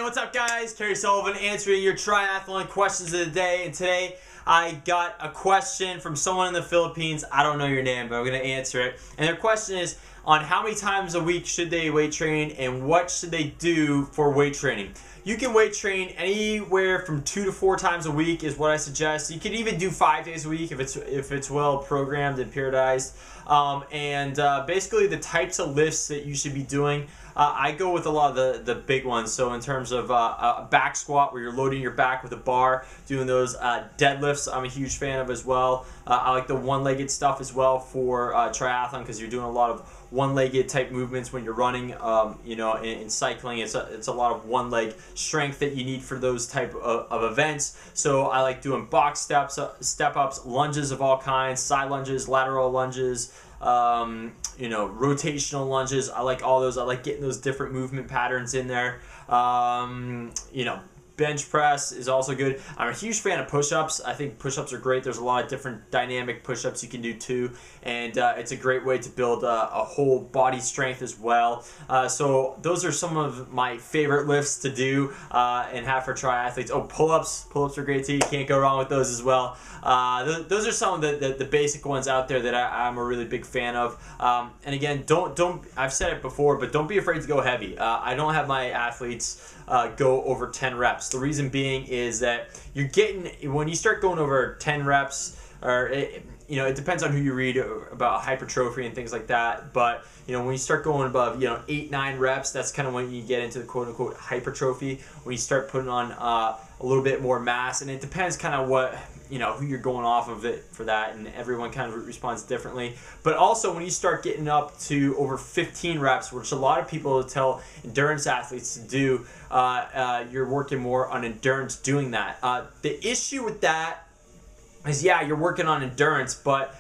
what's up guys? Kerry Sullivan answering your triathlon questions of the day. And today I got a question from someone in the Philippines. I don't know your name, but I'm going to answer it. And their question is on how many times a week should they weight train and what should they do for weight training. You can weight train anywhere from 2 to 4 times a week is what I suggest. You can even do 5 days a week if it's well programmed and periodized. Basically the types of lifts that you should be doing, I go with a lot of the big ones. So in terms of a back squat where you're loading your back with a bar, doing those deadlifts, I'm a huge fan of as well. I like the one-legged stuff as well for triathlon because you're doing a lot of one-legged type movements when you're running. In cycling, it's a lot of one-leg strength that you need for those type of events. So I like doing box steps, step-ups, lunges of all kinds, side lunges, lateral lunges, rotational lunges. I like all those. I like getting those different movement patterns in there. Bench press is also good. I'm a huge fan of push-ups. I think push-ups are great. There's a lot of different dynamic push-ups you can do too, and it's a great way to build a whole body strength as well. So those are some of my favorite lifts to do and have for triathletes. Oh, pull-ups. Pull-ups are great too. You can't go wrong with those as well. Those are some of the basic ones out there that I'm a really big fan of. And again, don't I've said it before, but don't be afraid to go heavy. I don't have my athletes go over 10 reps. The reason being is that when you start going over 10 reps, or it depends on who you read about hypertrophy and things like that. But when you start going above 8-9 reps, that's kind of when you get into the quote unquote hypertrophy. When you start putting on a little bit more mass, and it depends kind of what who you're going off of it for that, and everyone kind of responds differently. But also when you start getting up to over 15 reps, which a lot of people tell endurance athletes to do, you're working more on endurance doing that. The issue with that is, yeah, you're working on endurance, but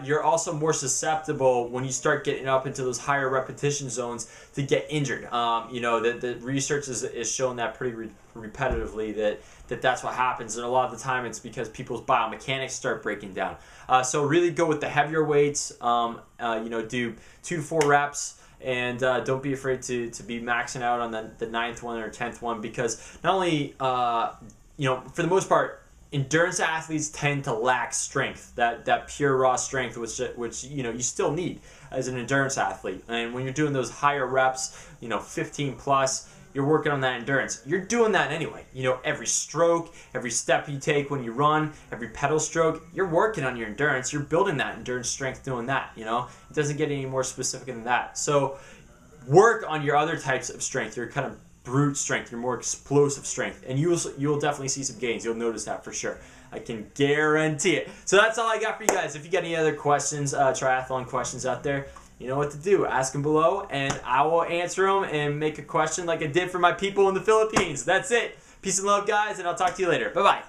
you're also more susceptible when you start getting up into those higher repetition zones to get injured. The research is showing that pretty repetitively that's what happens, and a lot of the time it's because people's biomechanics start breaking down. So really go with the heavier weights. Do 2 to 4 reps. And don't be afraid to be maxing out on the 9th one or 10th one, because not only for the most part, endurance athletes tend to lack strength, that pure raw strength, which you still need as an endurance athlete. And when you're doing those higher reps, 15 plus, you're working on that endurance. You're doing that anyway. Every stroke, every step you take when you run, every pedal stroke, you're working on your endurance. You're building that endurance strength doing that. It doesn't get any more specific than that. So work on your other types of strength, your kind of brute strength, your more explosive strength, and you'll definitely see some gains. You'll notice that for sure. I can guarantee it. So that's all I got for you guys. If you got any other questions, triathlon questions out there, you know what to do. Ask them below, and I will answer them and make a question like I did for my people in the Philippines. That's it. Peace and love, guys, and I'll talk to you later. Bye-bye.